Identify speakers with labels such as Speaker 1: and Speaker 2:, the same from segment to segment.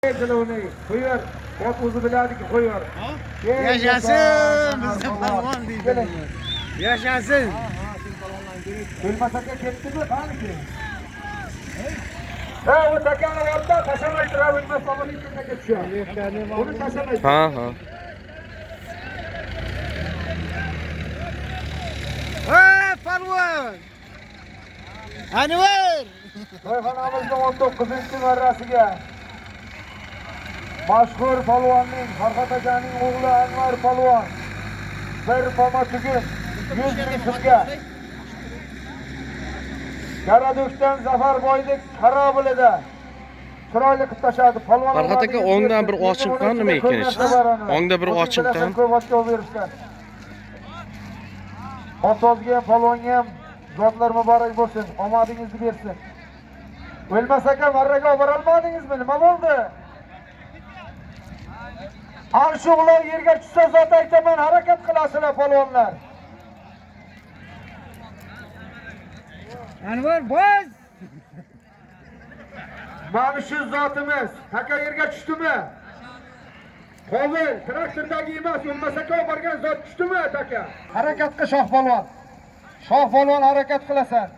Speaker 1: Koyuyor. Bak uzu biladik koyuyor.
Speaker 2: Yaşasın bizim palvon deydi. Yaşasın.
Speaker 1: Bilmasaka ketdi mi? Qani ki? O takana yapda taşamaytira bilmez babamın içine geçiyor. Bunu taşamaytira.
Speaker 3: Ha.
Speaker 2: Palvon. Anvar.
Speaker 1: To'yxonamizning 19-marrasiga mashhur palvonning Farhod akaning o'g'li Anvar palvon bir poma tugim 100 ming so'mga Karadokdan Zafarboydek Qarobulida chiroyli qilib tashladi. Palvon
Speaker 3: Farhod aka o'ngdan bir ochiqdan nima ekan ish? O'ngda bir ochiqdan. Otozga ham palvonga ham zotlar muborak bo'lsin, omadingizni bersin. O'lmas aka marraga olib borolmadingizmi? Nima bo'ldi? Arshuqlar yerga tushsa zot aytaman, harakat qilasizlar palvonlar.
Speaker 2: Anvar boz.
Speaker 1: Mana shu zotimiz taka yerga tushdimi? Qobil traktordagi emas, o'lmas aka olib borgan zot tushdimi taka? Harakat qil Shoh palvon. Shoh palvon harakat qilasan.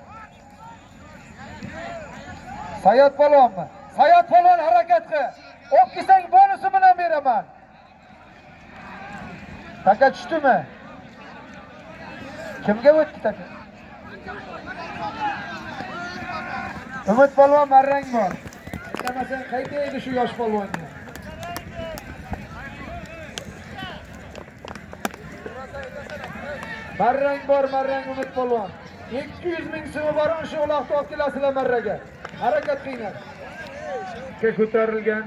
Speaker 1: Sayat palvonmi? Sayat palvon harakat qil. O'qisang bonusi bilan beraman. Taka tushdimi? Kimga o'tdi taka? Umid palvon marrang bor. Aytamasan qaytaydi shu yosh palvonga. Marrang bor, marrang Umid palvon. 200 ming so'm bor, shu uloqni olib kelasizlar marraga. Harakat qilinglar. Ko'tarilgan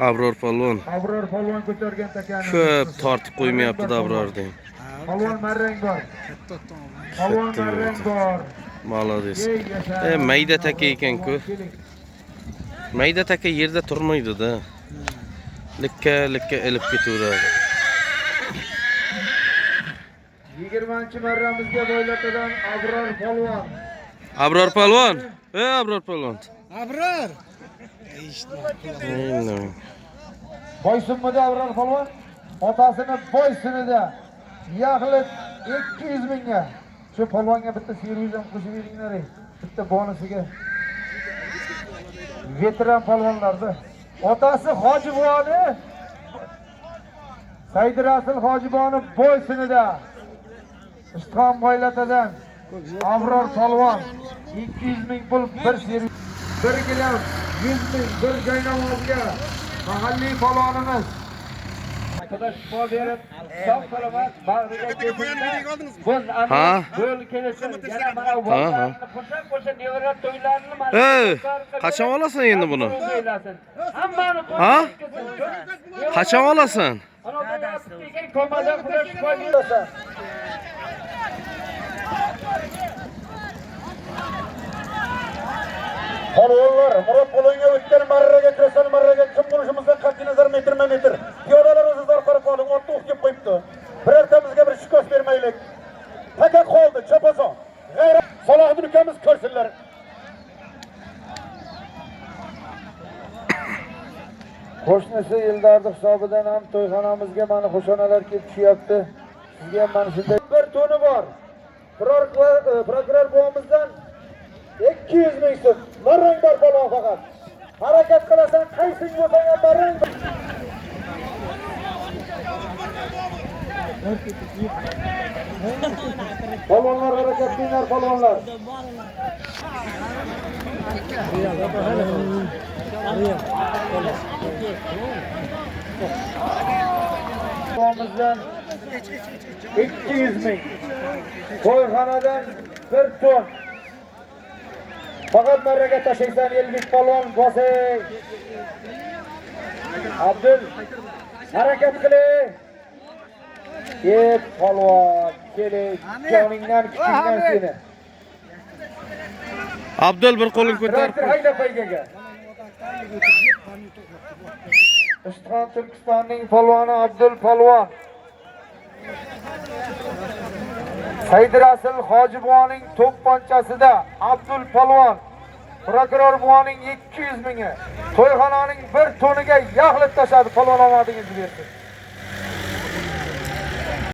Speaker 3: Abror palvon.
Speaker 1: Abror palvon ko'targan takani.
Speaker 3: Ko'p tortib qo'ymayapti Abror deng.
Speaker 1: Palvon marrang bor. Palvon marrang bor.
Speaker 3: Malades. Mayda taka ekan-ku. Mayda taka yerda turmaydi-da. Likka ilib ketaveradi.
Speaker 1: 20-marramizga bo'ylatadan Abror palvon.
Speaker 3: Abror palvon. Abror palvon.
Speaker 2: Abror.
Speaker 1: Boysunmidi Abror palvon? Otasini Boysunida yaxlit 200 mingga. Shu palvonga bitta servis ham qo'shib beringlar. Bitta bonusiga. Veteran palvonlarda. Otasi Hojiboni Saydrasil Hojiboni Boysunida. Ishtixon boylatadan Abror palvon 200 ming pul bir servis. 1 gilam 100 ming bir joy namozga mahalliy palvonimiz. Arkadaş şifa verip sağ salamat bag'riga kelsinlar.
Speaker 3: Ha?
Speaker 1: Bo'l kelsin. Yana mana bu qo'sha nevarat to'ylarini mana
Speaker 3: Qachon olasan endi buni?
Speaker 1: Hammani
Speaker 3: Ha? Qachon olasan?
Speaker 1: ana bu komadan qulash şifa bersa. Palvonlar, Murod polonga o'tgan marraga kirasan, marraga kim bo'lishimizdan qat'iy nazar metr. Piyodalar o'zi zarqara qolib, otni o'qib qo'yibdi. Birortamizga bir shikoyat bermaylik. Fakat qoldi, chapazon. G'ayrat Salohiddin ukamiz ko'rsinlar. Qo'shnisi Eldordi hisobidan ham to'yxonamizga mana qo'shanalar kelib tushyapti. Sizga ham mana shunday bir to'ni bor. Prokuror buvamizdan 200 ming so'm. Marrang bor palvon faqat. Harakat qilasan, qaysing bo'lsang ham marrang. Palvonlar harakat qilinglar palvonlar. Buvamizdan 200 ming. To'yxonadan 1 ton. Fakat marraga tashlaysan Elbek palvon bosing. Abdul harakat qiling. Palvon keling, joningdan kichikdan seni.
Speaker 3: Abdul bir qo'ling ko'tar.
Speaker 1: Hayda poygaga. Ishtixon Turkistonning palvoni Abdul palvon. Saydrasil Hojibonning to'pponchasida Abdul palvon
Speaker 3: Prokuror buvaning 200 mingi, to'yxonaning bir toniga yaxlib tashladi, palvon omadingizni bersin.